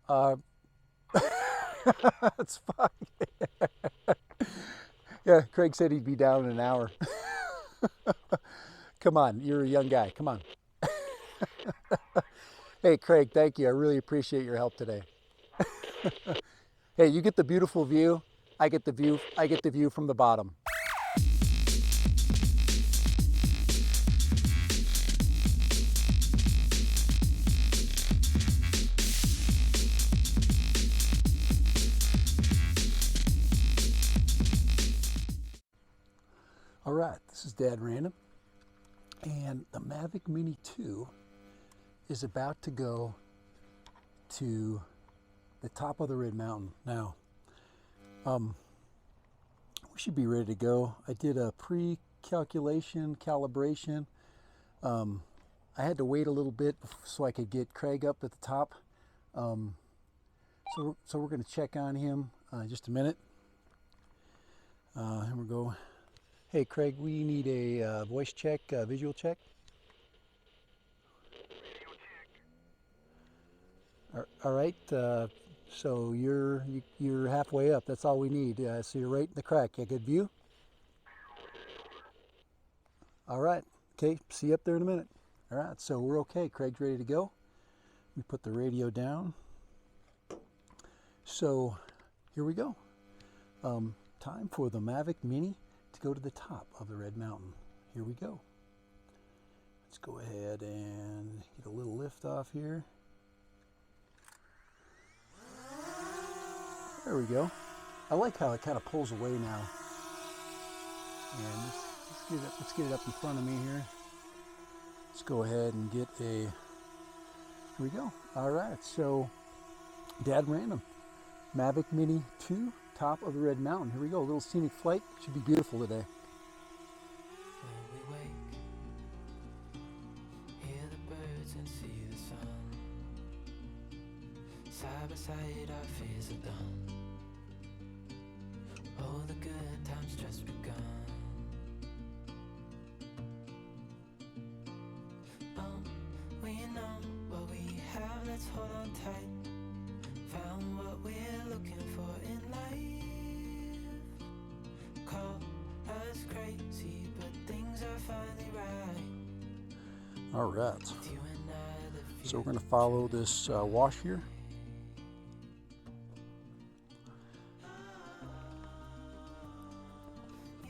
Uh, That's fine. Yeah, Craig said he'd be down in an hour. Come on, you're a young guy. Come on. Hey, Craig, thank you. I really appreciate your help today. Hey, you get the beautiful view. I get the view. I get the view from the bottom. All right, this is Dad Random, and the Mavic Mini 2 is about to go to the top of the Red Mountain. Now, we should be ready to go. I did a pre-calculation, calibration. I had to wait a little bit so I could get Craig up at the top. So we're going to check on him in just a minute. Here we go. Hey, Craig, we need a voice check, visual check. All right. So you're halfway up. That's all we need. So you're right in the crack. You got good view? All right. Okay. See you up there in a minute. All right. So we're okay. Craig's ready to go. We put the radio down. So here we go. Time for the Mavic Mini to go to the top of the Red Mountain. Here we go. Let's go ahead and get a little lift off here. There we go. I like how it kind of pulls away now. And let's get it up in front of me here. Let's go ahead and get a, here we go. All right, so Dad Random, Mavic Mini 2, top of the Red Mountain. Here we go, a little scenic flight. Should be beautiful today. When we wake, hear the birds and see the sun. Side by side our fears are done. Oh, the good times just begun. We know what we have, let's hold on tight. Found what we're looking for in life. Call us crazy, but things are finally right. All right, You and I, the so we're going to follow this wash here.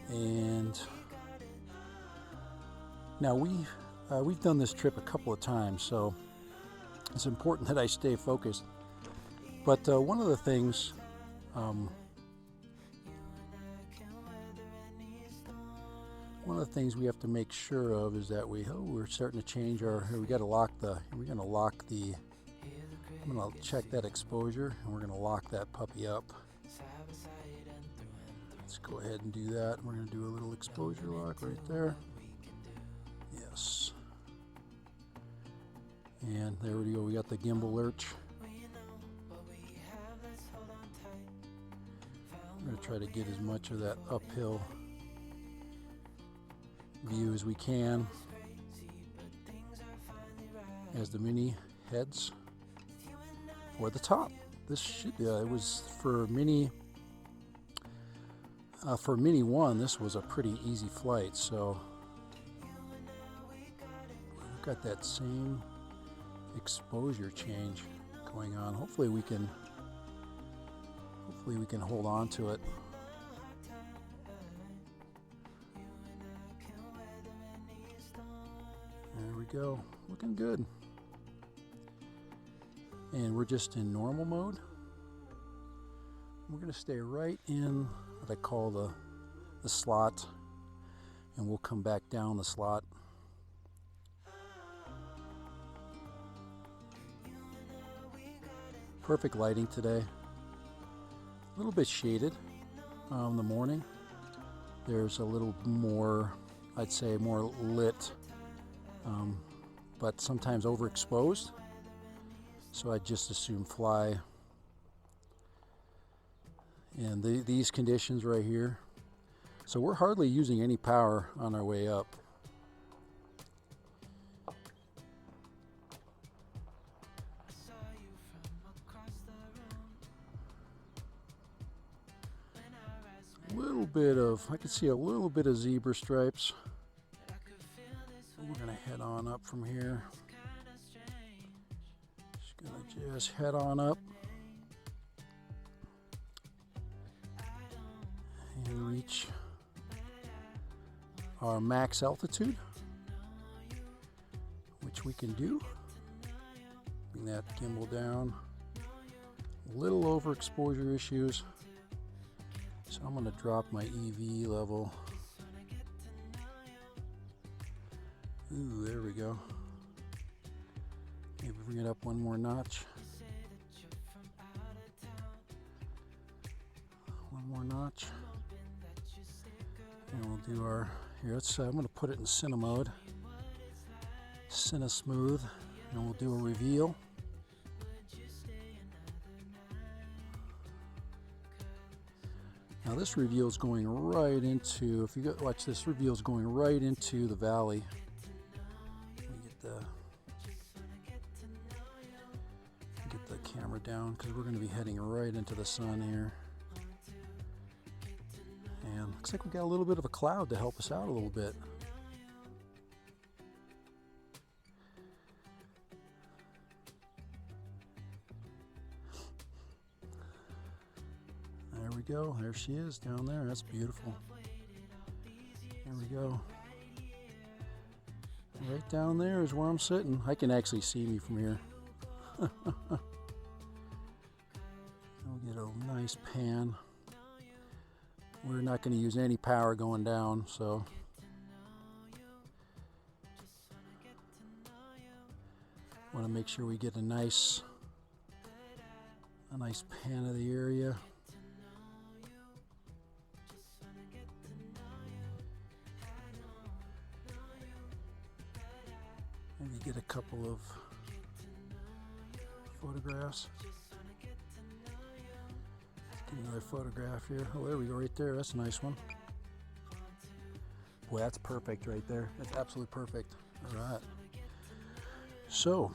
And now we've done this trip a couple of times, so it's important that I stay focused. But one of the things we have to make sure of is that we're starting to change our. We got to lock the. We're going to lock the. I'm going to check that exposure, and we're going to lock that puppy up. Let's go ahead and do that. We're going to do a little exposure lock right there. Yes. And there we go. We got the gimbal lurch. I'm going to try to get as much of that uphill view as we can as the Mini heads for the top. This should, it was for Mini 1. This was a pretty easy flight, so we've got that same exposure change going on. Hopefully we can hold on to it. There we go, looking good. And we're just in normal mode. We're going to stay right in what I call the slot, and we'll come back down the slot. Perfect lighting today. A little bit shaded in the morning. There's a little more, I'd say, more lit, but sometimes overexposed. So I just assume fly. And these conditions right here. So we're hardly using any power on our way up. little bit of, I can see a little bit of zebra stripes. We're gonna head on up from here. Just gonna just head on up and reach our max altitude, which we can do. Bring that gimbal down. A little overexposure issues, so I'm going to drop my EV level. Ooh, there we go. Maybe bring it up one more notch. One more notch. And we'll do our, here, let's, I'm going to put it in Cine mode. Cine Smooth. And we'll do a reveal. Now this reveal is going right into, if you watch this, reveal is going right into the valley. Let me get the camera down, because we're going to be heading right into the sun here. And looks like we got a little bit of a cloud to help us out a little bit. There we go. There she is down there. That's beautiful. There we go. Right down there is where I'm sitting. I can actually see me from here. We'll get a nice pan. We're not going to use any power going down, so want to make sure we get a nice pan of the area. Maybe get a couple of photographs. Get another photograph here. Oh, there we go, right there. That's a nice one. Boy, that's perfect right there. That's absolutely perfect. All right. So,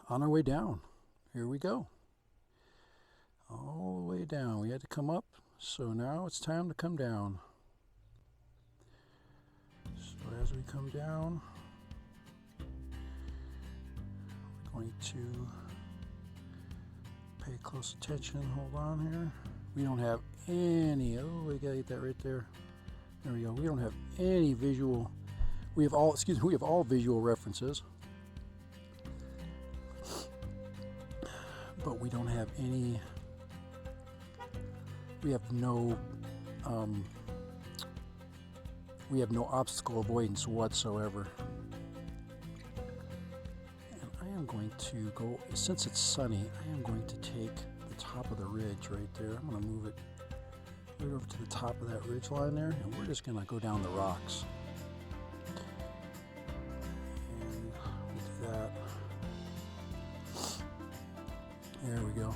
on our way down, here we go. All the way down. We had to come up, so now it's time to come down. So as we come down, we're going to pay close attention. Hold on here. We don't have any, oh, we gotta get that right there. There we go. We don't have any visual, we have all visual references, but we don't have any, we have no obstacle avoidance whatsoever. And I am going to go, since it's sunny, I am going to take the top of the ridge right there. I'm going to move it right over to the top of that ridge line there, and we're just going to go down the rocks. And we'll do that. There we go.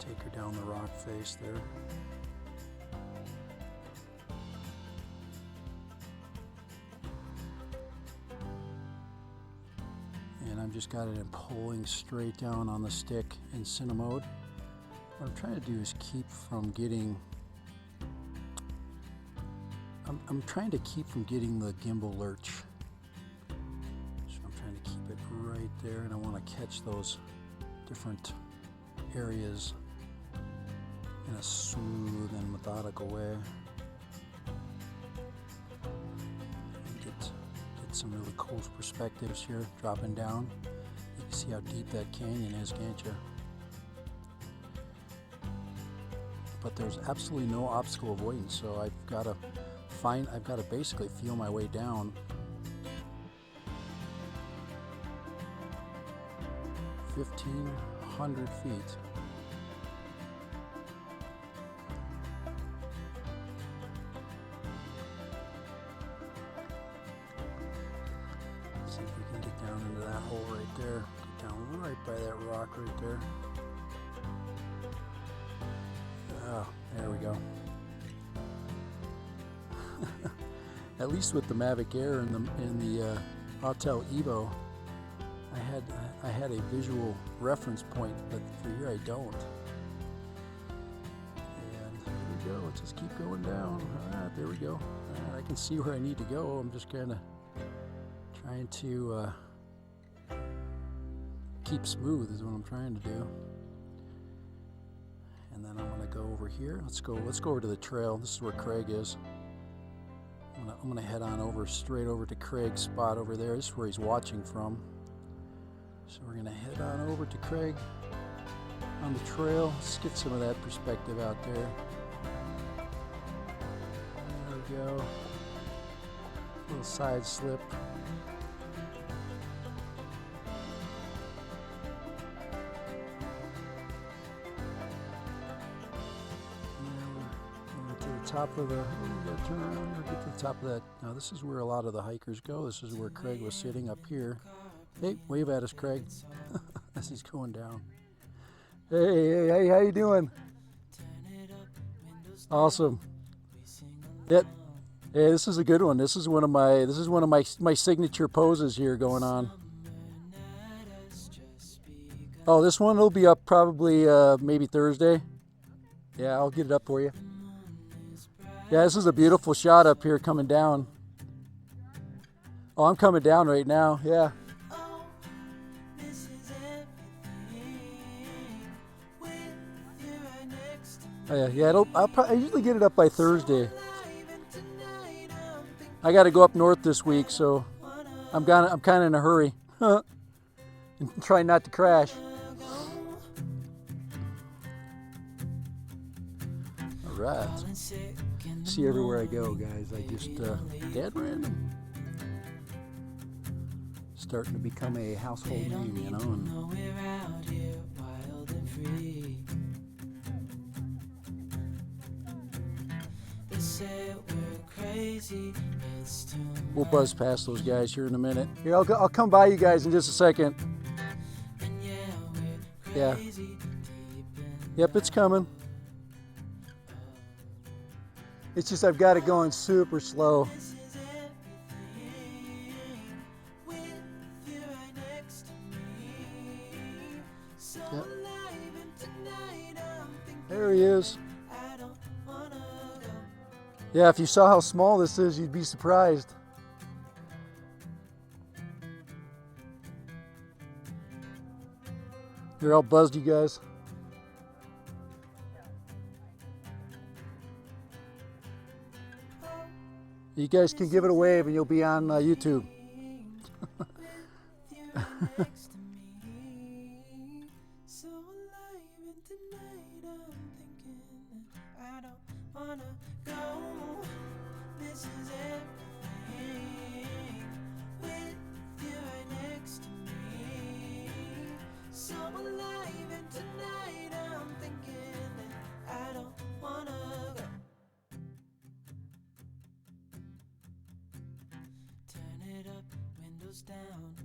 Take her down the rock face there. And I've just got it in pulling straight down on the stick in Cine mode. What I'm trying to do is keep from getting, I'm trying to keep from getting the gimbal lurch. So I'm trying to keep it right there, and I want to catch those different areas in a smooth and methodical way. And get some really cool perspectives here, dropping down. You can see how deep that canyon is, can't you? But there's absolutely no obstacle avoidance, so I've got to basically feel my way down. (1,500 feet). See if we can get down into that hole right there. Get down right by that rock right there. Oh, there we go. At least with the Mavic Air and the Autel Evo, I had a visual reference point, but for here I don't. let's just keep going down. All right, there we go. All right, I can see where I need to go. I'm just kind of trying to keep smooth is what I'm trying to do. And then I'm gonna go over here. Let's go over to the trail. This is where Craig is. I'm gonna head on over straight over to Craig's spot over there. This is where he's watching from. So we're gonna head on over to Craig on the trail. Let's get some of that perspective out there. There we go. Little side slip. Top of the, turn around or get to the top of that. Now this is where a lot of the hikers go. This is where Craig was sitting up here. Hey, wave at us, Craig, as he's going down. Hey, how you doing? Awesome. Yep. Hey, this is a good one. This is one of my signature poses here going on. Oh, this one will be up probably maybe Thursday. Yeah, I'll get it up for you. Yeah, this is a beautiful shot up here coming down. Oh, I'm coming down right now. Yeah. Oh, yeah. I usually get it up by Thursday. I got to go up north this week, so I'm kind of in a hurry. And trying not to crash. All right. See everywhere I go, guys. I just dead random. Starting to become a household name, you know. We'll buzz past those guys here in a minute. Here, I'll come by you guys in just a second. Yeah. Yep, it's coming. It's just I've got it going super slow. Yep. There he is. Yeah, if you saw how small this is, you'd be surprised. Here, I'll buzz you guys. You guys can give it a wave and you'll be on YouTube. Down,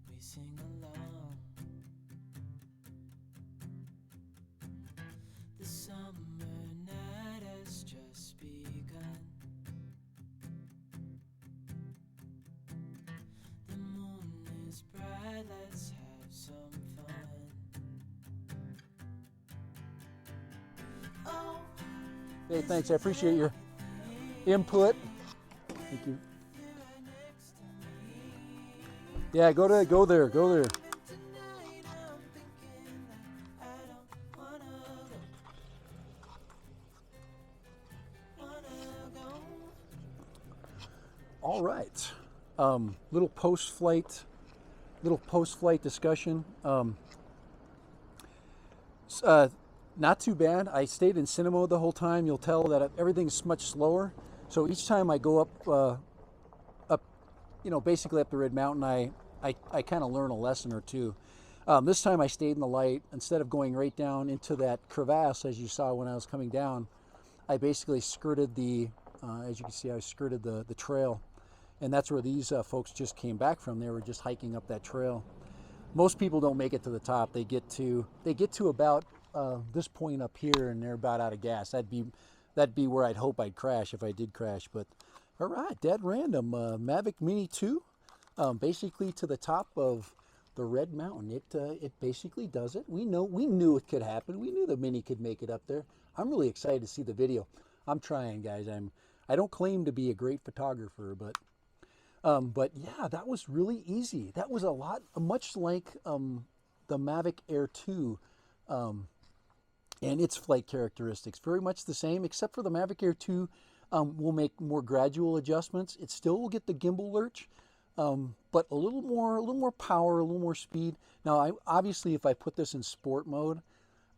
we sing along. The summer night has just begun. The moon is bright, let's have some fun. Oh, Hey, thanks. I appreciate your input. Thank you. Yeah, go there. All right. Little post-flight discussion. Not too bad. I stayed in cinema the whole time. You'll tell that everything's much slower. So each time I go up, basically up the Red Mountain, I kind of learn a lesson or two. This time I stayed in the light. Instead of going right down into that crevasse, as you saw when I was coming down, I basically skirted as you can see, I skirted the trail. And that's where these folks just came back from. They were just hiking up that trail. Most people don't make it to the top. They get to about this point up here, and they're about out of gas. That'd be where I'd hope I'd crash if I did crash. But all right, dead random. Mavic Mini 2. Basically to the top of the Red Mountain. It basically does it. We knew it could happen. We knew the Mini could make it up there. I'm really excited to see the video. I'm trying, guys. I don't claim to be a great photographer, but yeah, that was really easy. That was a lot, much like the Mavic Air 2 and its flight characteristics. Very much the same, except for the Mavic Air 2 will make more gradual adjustments. It still will get the gimbal lurch, but a little more power, a little more speed. Now, obviously, if I put this in sport mode,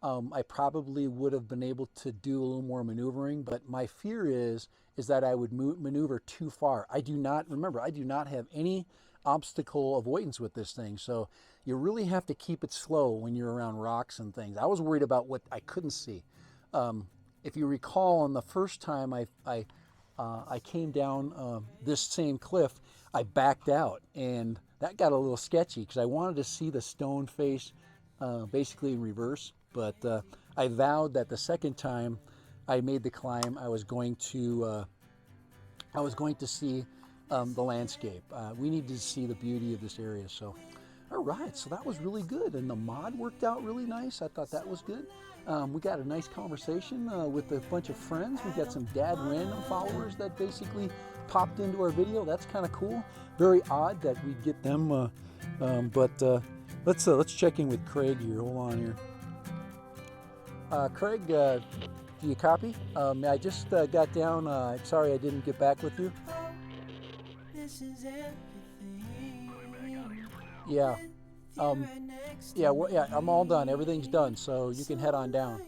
I probably would have been able to do a little more maneuvering, but my fear is that I would maneuver too far. I do not have any obstacle avoidance with this thing, so you really have to keep it slow when you're around rocks and things. I was worried about what I couldn't see. If you recall, on the first time I came down this same cliff, I backed out, and that got a little sketchy because I wanted to see the stone face basically in reverse. But I vowed that the second time I made the climb, I was going to see the landscape. We need to see the beauty of this area. So, all right, so that was really good, and the mod worked out really nice. I thought that was good. We got a nice conversation with a bunch of friends. We got some Dad Random followers that basically popped into our video. That's kind of cool. Very odd that we'd get them, but let's check in with Craig here. Hold on here. Craig, do you copy? I just got down. Sorry I didn't get back with you. Yeah. Yeah, I'm all done. Everything's done, so you can head on down.